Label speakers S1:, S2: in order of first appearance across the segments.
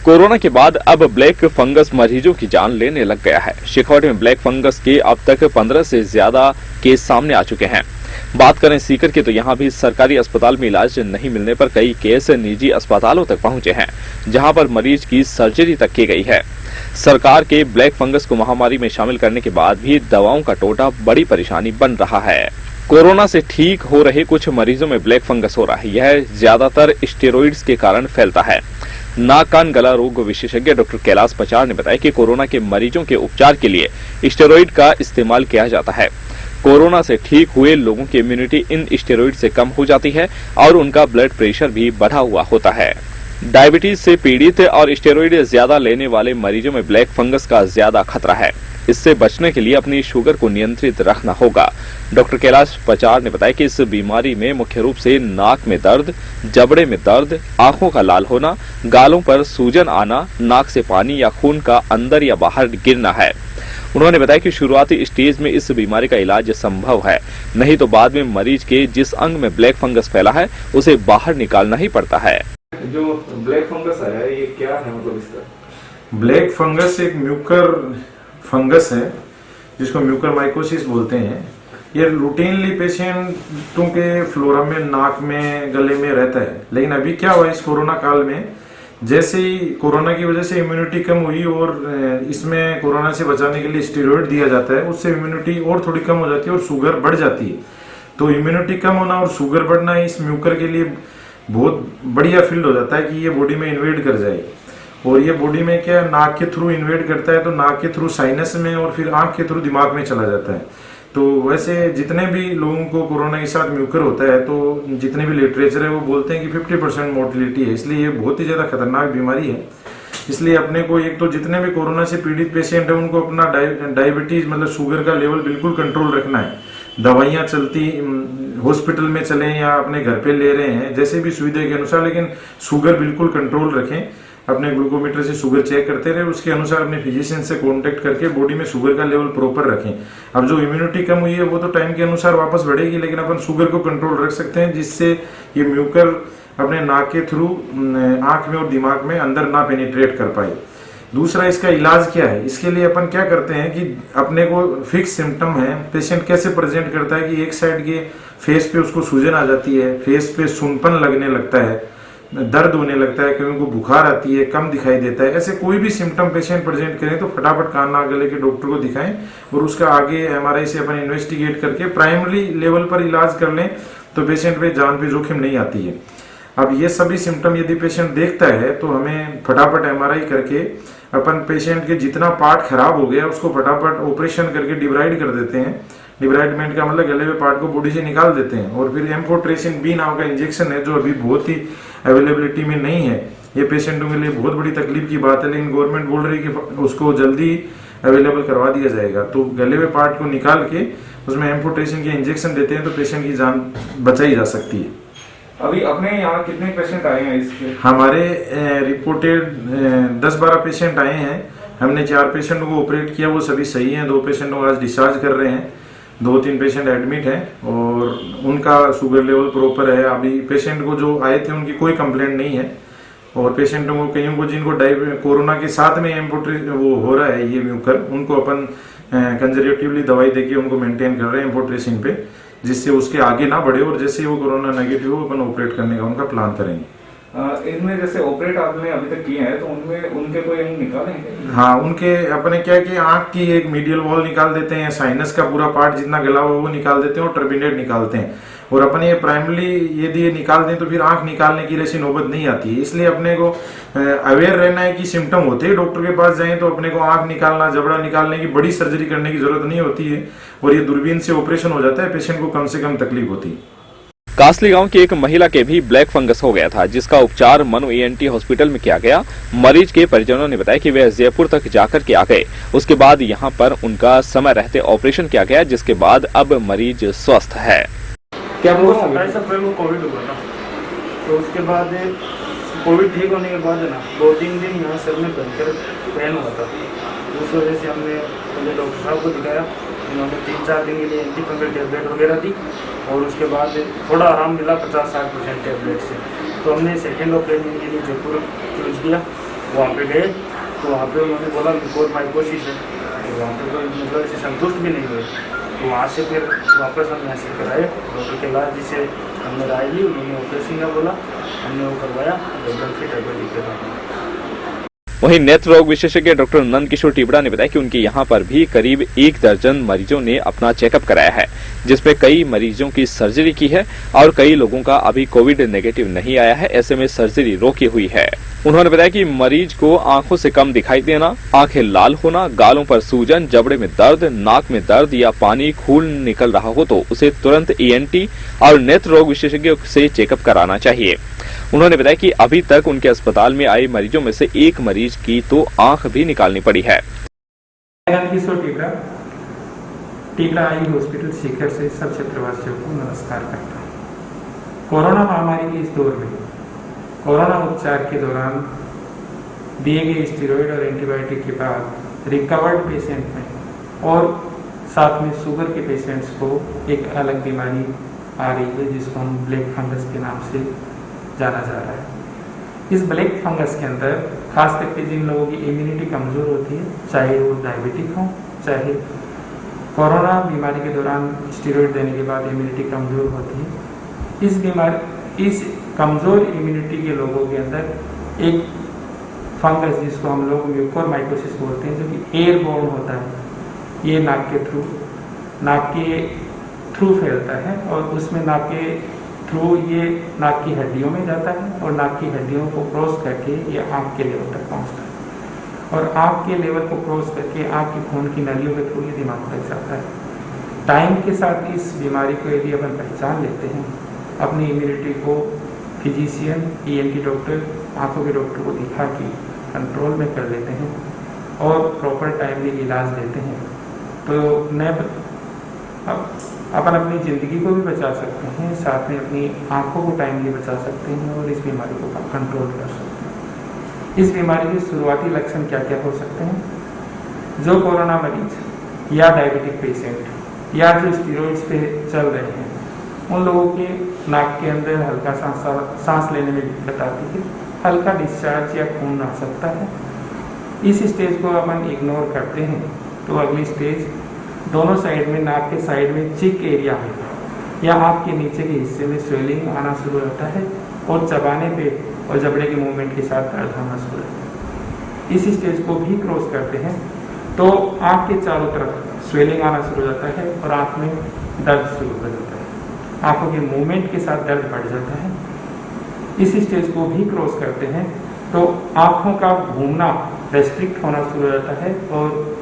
S1: Corona के बाद अब ब्लैक फंगस मरीजों की जान लेने लग गया है। शेखावाटी में ब्लैक फंगस के अब तक 15 से ज्यादा केस सामने आ चुके हैं। बात करें सीकर की तो यहाँ भी सरकारी अस्पताल में इलाज नहीं मिलने पर कई केस निजी अस्पतालों तक पहुंचे हैं, जहां पर मरीज की सर्जरी तक की गई है। सरकार के ब्लैक फंगस को महामारी में शामिल करने के बाद भी दवाओं का टोटा बड़ी परेशानी बन रहा है। कोरोना से ठीक हो रहे कुछ मरीजों में ब्लैक फंगस हो रहा है। यह ज्यादातर स्टेरॉइड्स के कारण फैलता है। नाक कान गला रोग विशेषज्ञ डॉक्टर कैलाश पचार ने बताया कि कोरोना के मरीजों के उपचार के लिए स्टेरॉइड का इस्तेमाल किया जाता है। कोरोना से ठीक हुए लोगों की इम्यूनिटी इन स्टेरॉइड से कम हो जाती है और उनका ब्लड प्रेशर भी बढ़ा हुआ होता है। डायबिटीज से पीड़ित और स्टेरॉइड ज्यादा लेने वाले मरीजों में ब्लैक फंगस का ज्यादा खतरा है। इससे बचने के लिए अपनी शुगर को नियंत्रित रखना होगा। डॉक्टर कैलाश पचार ने बताया कि इस बीमारी में मुख्य रूप से नाक में दर्द, जबड़े में दर्द, आंखों का लाल होना, गालों पर सूजन आना, नाक से पानी या खून का अंदर या बाहर गिरना है। उन्होंने बताया कि शुरुआती स्टेज में इस बीमारी का इलाज संभव है, नहीं तो बाद में मरीज के जिस अंग में ब्लैक फंगस फैला है उसे बाहर निकालना ही पड़ता है।
S2: जो ब्लैक फंगस है ये क्या है, मतलब इसका?
S3: ब्लैक फंगस एक म्यूकर फंगस है जिसको म्यूकर माइकोसिस बोलते हैं। ये रूटीनली पेशेंटों के फ्लोरा में, नाक में, गले में रहता है। लेकिन अभी क्या हुआ इस कोरोना काल में, जैसे ही कोरोना की वजह से इम्यूनिटी कम हुई और इसमें कोरोना से बचाने के लिए स्टेरॉइड दिया जाता है, उससे इम्यूनिटी और थोड़ी कम हो जाती है और शुगर बढ़ जाती है। तो इम्यूनिटी कम होना और शुगर बढ़ना इस म्यूकर के लिए बहुत बढ़िया फील्ड हो जाता है कि ये बॉडी में इन्वेड कर जाए। और ये बॉडी में क्या नाक के थ्रू इन्वेड करता है, तो नाक के थ्रू साइनस में और फिर आंख के थ्रू दिमाग में चला जाता है। तो वैसे जितने भी लोगों को कोरोना के साथ म्यूकर होता है, तो जितने भी लिटरेचर है वो बोलते हैं कि 50% मोर्टिलिटी है। इसलिए ये बहुत ही ज़्यादा खतरनाक बीमारी है। इसलिए अपने को एक तो जितने भी कोरोना से पीड़ित पेशेंट है उनको अपना डायबिटीज मतलब शुगर का लेवल बिल्कुल कंट्रोल रखना है। दवाइयाँ चलती हॉस्पिटल में चलें या अपने घर पे ले रहे हैं, जैसे भी सुविधा के अनुसार, लेकिन शुगर बिल्कुल कंट्रोल रखें। अपने ग्लूकोमीटर से शुगर चेक करते रहे, उसके अनुसार अपने फिजिशियन से कांटेक्ट करके बॉडी में शुगर का लेवल प्रॉपर रखें। अब जो इम्यूनिटी कम हुई है वो तो टाइम के अनुसार वापस बढ़ेगी, लेकिन अपन शुगर को कंट्रोल रख सकते हैं, जिससे ये म्यूकर अपने नाक के थ्रू आंख में और दिमाग में अंदर ना पेनिट्रेट कर पाए। दूसरा, इसका इलाज क्या है? इसके लिए अपन क्या करते हैं कि अपने को फिक्स सिम्टम है, पेशेंट कैसे प्रेजेंट करता है कि एक साइड के फेस पे उसको सूजन आ जाती है, फेस पे सूनपन लगने लगता है, दर्द होने लगता है, कहीं को बुखार आती है, कम दिखाई देता है। ऐसे कोई भी सिम्टम पेशेंट प्रेजेंट करें तो फटाफट कान नाक गले के डॉक्टर को दिखाएं और उसका आगे एमआरआई से अपन इन्वेस्टिगेट करके प्राइमरी लेवल पर इलाज कर लें, तो पेशेंट पे जान पे जोखिम नहीं आती है। अब ये सभी सिम्टम यदि पेशेंट देखता है तो हमें फटाफट एमआरआई करके अपन पेशेंट के जितना पार्ट खराब हो गया उसको फटाफट ऑपरेशन करके डिब्राइड कर देते हैं। डिब्राइडमेंट का मतलब गले हुए पार्ट को बॉडी से निकाल देते हैं। और फिर एम्फोट्रेसिन बी नाम का इंजेक्शन है जो अभी बहुत ही अवेलेबिलिटी में नहीं है। ये पेशेंटों के लिए बहुत बड़ी तकलीफ की बात है, लेकिन गवर्नमेंट बोल रही है कि उसको जल्दी अवेलेबल करवा दिया जाएगा। तो गले हुए पार्ट को निकाल के उसमें एम्फोट्रेसिन के इंजेक्शन देते हैं तो पेशेंट की जान बचाई जा सकती है।
S2: अभी अपने यहाँ कितने पेशेंट आए हैं इसके?
S3: हमारे रिपोर्टेड 10-12 पेशेंट आए हैं। हमने 4 पेशेंटों को ऑपरेट किया, वो सभी सही हैं। 2 पेशेंटों को आज डिस्चार्ज कर रहे हैं, 2-3 पेशेंट एडमिट हैं और उनका शुगर लेवल प्रॉपर है। अभी पेशेंट को जो आए थे उनकी कोई कंप्लेंट नहीं है। और पेशेंटों को कईयों को जिनको कोरोना के साथ में वो हो रहा है ये म्यूकर, उनको अपन कंजर्वेटिवली दवाई देके उनको मेंटेन कर रहे हैं एम्फोट्रेसिन पे, जिससे उसके आगे ना बढ़े और जैसे वो कोरोना नेगेटिव हो अपन ऑपरेट करने का उनका प्लान करेंगे।
S2: इनमें जैसे ऑपरेट आपने अभी तक किए हैं तो उनमें उनके कोई अंग निकाले हैं?
S3: हाँ, उनके अपने क्या कि आंख की एक मीडियल वॉल निकाल देते हैं, साइनस का पूरा पार्ट जितना गला हुआ वो निकाल देते हैं और टर्बिनेट निकालते हैं। और अपन ये प्राइमरी यदि ये निकाल दें तो फिर आंख निकालने की ऐसी नौबत नहीं आती है। इसलिए अपने को अवेयर रहना है कि सिम्टम होते ही डॉक्टर के पास जाएं तो अपने को आंख निकालना, जबड़ा निकालने की बड़ी सर्जरी करने की जरूरत नहीं होती है और ये दूरबीन से ऑपरेशन हो जाता है, पेशेंट को कम से कम तकलीफ होती है।
S1: कासली गांव की एक महिला के भी ब्लैक फंगस हो गया था, जिसका उपचार मनु ENT हॉस्पिटल में किया गया। मरीज के परिजनों ने बताया कि वे जयपुर तक जाकर के आ गए। उसके बाद यहां पर उनका समय रहते ऑपरेशन किया गया, जिसके बाद अब मरीज स्वस्थ है।
S2: क्या
S4: वो 27 अप्रैल को कोविड हुआ था, तो उसके बाद कोविड ठीक होने के बाद है ना 2-3 दिन यहाँ सर में भयंकर पेन हुआ था। उस वजह से हमने पहले डॉक्टर साहब को दिखाया, इन्होंने 3-4 दिन के लिए एंटी फंगल टेबलेट वगैरह दी और उसके बाद थोड़ा आराम मिला 50-60% टेबलेट से। तो हमने सेकेंड ऑपरेशन के लिए जयपुर चूज किया वहाँ पे गए तो वहाँ पे उन्होंने बोला म्यूकोरमाइकोसिस है, तो वहाँ पे कोई मतलब ऐसे संतुष्ट भी नहीं हुए। तो वहाँ से फिर वापस हम यहाँ से कराए डॉक्टर के इलाज, जिसे हमने राय ली, उन्होंने ऑपरेशन का बोला, हमने वो करवाया, एकदम फिट है बड़ी के बाद।
S1: वहीं नेत्र रोग विशेषज्ञ डॉक्टर नंद किशोर टिबड़ा ने बताया कि उनके यहाँ पर भी करीब 1 दर्जन मरीजों ने अपना चेकअप कराया है, जिसमें कई मरीजों की सर्जरी की है और कई लोगों का अभी कोविड नेगेटिव नहीं आया है, ऐसे में सर्जरी रोकी हुई है। उन्होंने बताया कि मरीज को आंखों से कम दिखाई देना, आंखें लाल होना, गालों पर सूजन, जबड़े में दर्द, नाक में दर्द या पानी खून निकल रहा हो तो उसे तुरंत ENT और नेत्र रोग विशेषज्ञ से चेकअप कराना चाहिए। उन्होंने बताया कि अभी तक उनके अस्पताल में आए मरीजों में से एक मरीज की तो आंख भी निकालनी पड़ी है।
S5: टिबड़ा आई हॉस्पिटल सीकर से सब क्षेत्रवासियों को नमस्कार करता हूँ। कोरोना महामारी के इस दौर में कोरोना उपचार के दौरान दिए गए स्टेरॉइड और एंटीबायोटिक के बाद रिकवर्ड पेशेंट में और साथ में शुगर के पेशेंट्स को एक अलग बीमारी आ रही है, जिसको हम ब्लैक फंगस के नाम से जाना जा रहा है। इस ब्लैक फंगस के अंदर खास करके जिन लोगों की इम्यूनिटी कमज़ोर होती है, चाहे वो डायबिटिक हो, चाहे कोरोना बीमारी के दौरान स्टेरॉइड देने के बाद इम्यूनिटी कमज़ोर होती है, इस कमज़ोर इम्यूनिटी के लोगों के अंदर एक फंगस जिसको हम लोग म्यूकोरमाइकोसिस बोलते हैं, जो कि एयरबोर्न होता है, ये नाक के थ्रू फैलता है और उसमें नाक के थ्रू ये नाक की हड्डियों में जाता है और नाक की हड्डियों को क्रॉस करके ये आँख के लेवल तक पहुँचता है और आँख के लेवल को क्रॉस करके आँख की खून की नलियों के थ्रू ये दिमाग तक जाता है। टाइम के साथ इस बीमारी को यदि अपन पहचान लेते हैं, अपनी इम्यूनिटी को फिजिशियन, ENT डॉक्टर, आँखों के डॉक्टर को दिखा के कंट्रोल में कर लेते हैं और प्रॉपर टाइमली इलाज लेते हैं, तो अपन अपनी ज़िंदगी को भी बचा सकते हैं, साथ में अपनी आँखों को टाइमली बचा सकते हैं और इस बीमारी को कंट्रोल कर सकते हैं। इस बीमारी के शुरुआती लक्षण क्या क्या हो सकते हैं? जो कोरोना मरीज या डायबिटिक पेशेंट या जो स्टेरॉइड्स पे चल रहे हैं, उन लोगों के नाक के अंदर हल्का सांस लेने में दिक्कत आती है, हल्का डिस्चार्ज या खून आ सकता है। इस स्टेज को अपन इग्नोर करते हैं तो अगली स्टेज दोनों साइड में, नाक के साइड में चिक एरिया में या आँख के नीचे के हिस्से में स्वेलिंग आना शुरू होता है और चबाने पे और जबड़े के मूवमेंट के साथ दर्द होना शुरू होता है। इस स्टेज को भी क्रॉस करते हैं तो आँख के चारों तरफ स्वेलिंग आना शुरू हो जाता है और आँख में दर्द शुरू हो जाता है, आँखों के मूवमेंट के साथ दर्द बढ़ जाता है। इस स्टेज को भी क्रॉस करते हैं तो आँखों का घूमना रेस्ट्रिक्ट होना शुरू हो जाता है और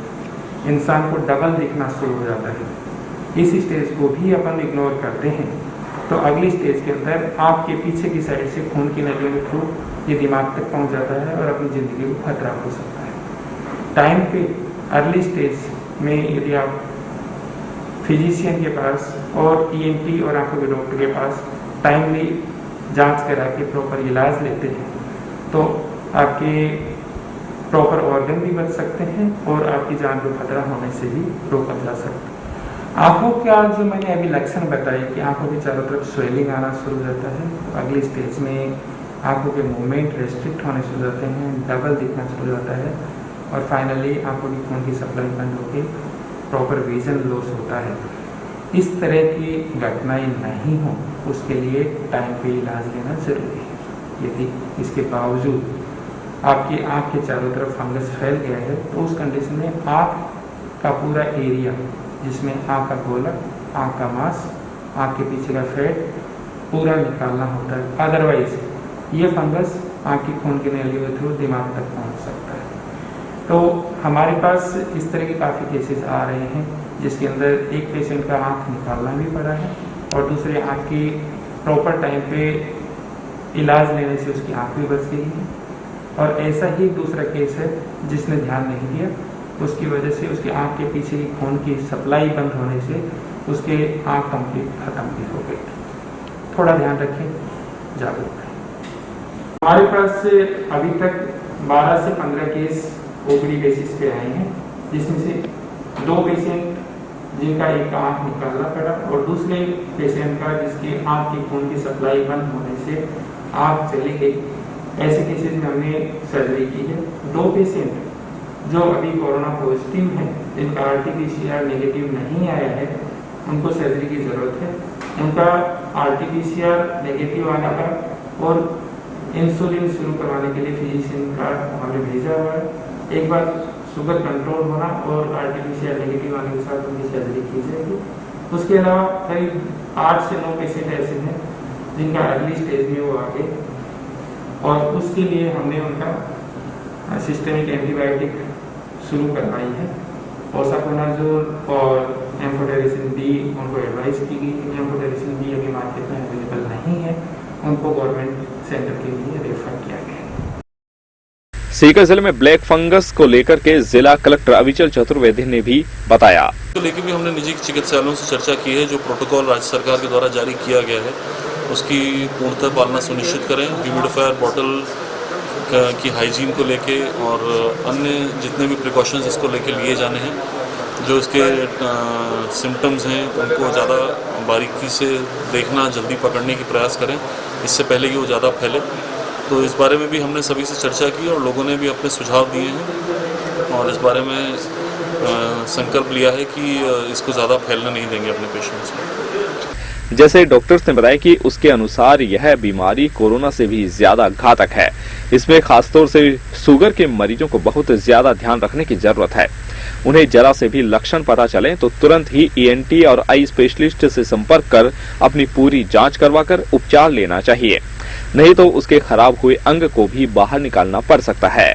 S5: इंसान को डबल दिखना शुरू हो जाता है। इस स्टेज को भी अपन इग्नोर करते हैं तो अगली स्टेज के अंदर आँख के पीछे की साइड से खून की नलियों के थ्रू ये दिमाग तक पहुंच जाता है और अपनी ज़िंदगी को खतरा हो सकता है। टाइम पे अर्ली स्टेज में यदि आप फिजिशियन के पास और ENT और आँखों के डॉक्टर के पास टाइमली जांच करा के प्रॉपर इलाज लेते हैं तो आपके प्रॉपर ऑर्गन भी बच सकते हैं और आपकी जान को खतरा होने से भी रोका जा सकता है। आँखों का जो मैंने अभी लक्षण बताए कि आँखों के चारों तरफ स्वेलिंग आना शुरू हो जाता है, तो अगली स्टेज में आँखों के मूवमेंट रेस्ट्रिक्ट होने शुरू हो जाते हैं, डबल दिखना शुरू हो जाता है और फाइनली आँखों की खून की सप्लाई बंद होकर प्रॉपर विजन लॉस होता है। इस तरह की घटनाएं नहीं हो उसके लिए टाइम पे इलाज लेना जरूरी है। यदि इसके बावजूद आपकी आँख के चारों तरफ फंगस फैल गया है तो उस कंडीशन में आँख का पूरा एरिया, जिसमें आँख का गोलक, आँख का मांस, आँख के पीछे का फैट पूरा निकालना होता है। अदरवाइज ये फंगस आँख की खून की नलियों के थ्रू दिमाग तक पहुँच सकता है। तो हमारे पास इस तरह के काफ़ी केसेस आ रहे हैं जिसके अंदर एक पेशेंट का आँख निकालना भी पड़ा है और दूसरे आँख की प्रॉपर टाइम पे इलाज लेने से उसकी आँख भी बच गई है। और ऐसा ही दूसरा केस है जिसने ध्यान नहीं दिया, उसकी वजह से उसकी आँख के पीछे की खून की सप्लाई बंद होने से उसके आँख कंप्लीट खत्म भी हो गई। थोड़ा ध्यान रखें, जागरूक रहें। हमारे पास अभी तक 12 से 15 केस OPD बेसिस पे आए हैं, जिसमें से 2 पेशेंट जिनका एक आँख निकालना पड़ा और दूसरे पेशेंट का जिसकी आँख की खून की सप्लाई बंद होने से आँख चली गई ऐसे केसेस में हमने सर्जरी की है। 2 पेशेंट जो अभी कोरोना पॉजिटिव हैं, जिनका RT-PCR नेगेटिव नहीं आया है, उनको सर्जरी की ज़रूरत है। उनका RT-PCR नेगेटिव आने का और इंसुलिन शुरू करवाने के लिए फिजिशियन का हमने भेजा हुआ है। एक बार शुगर कंट्रोल होना और RT-PCR नेगेटिव आने के साथ उनकी सर्जरी की जाएगी। उसके अलावा करीब 8 से 9 पेशेंट ऐसे हैं जिनका अर्ली स्टेज में वो आ गए और उसके लिए हमने उनका सिस्टेमिक एंटीबायोटिक शुरू करवाई है। ओसाकोनाजोल और एम्फोटेरिसिन B उनको एडवाइस की गई है। एम्फोटेरिसिन B अभी मार्केट में अवेलेबल नहीं है, उनको गवर्नमेंट सेंटर के लिए रेफर किया गया है।
S1: सीकर जिले में ब्लैक फंगस को लेकर के जिला कलेक्टर अविचल चतुर्वेदी ने भी बताया।
S6: तो लेके भी हमने निजी चिकित्सालयों से चर्चा की है। जो प्रोटोकॉल राज्य सरकार के द्वारा जारी किया गया है उसकी पूर्णतः पालना सुनिश्चित करें। ह्यूमिडिफायर बॉटल की हाइजीन को लेके और अन्य जितने भी प्रिकॉशंस इसको लेके लिए जाने हैं, जो इसके सिम्टम्स हैं उनको ज़्यादा बारीकी से देखना, जल्दी पकड़ने की प्रयास करें इससे पहले कि वो ज़्यादा फैले। तो इस बारे में भी हमने सभी से चर्चा की और लोगों ने भी अपने सुझाव दिए हैं और इस बारे में संकल्प लिया है कि इसको ज़्यादा फैलने नहीं देंगे अपने पेशेंट्स में।
S1: जैसे डॉक्टर्स ने बताया कि उसके अनुसार यह बीमारी कोरोना से भी ज्यादा घातक है। इसमें खासतौर से शुगर के मरीजों को बहुत ज्यादा ध्यान रखने की जरूरत है। उन्हें जरा से भी लक्षण पता चले तो तुरंत ही ENT और आई स्पेशलिस्ट से संपर्क कर अपनी पूरी जांच करवाकर उपचार लेना चाहिए, नहीं तो उसके खराब हुए अंग को भी बाहर निकालना पड़ सकता है।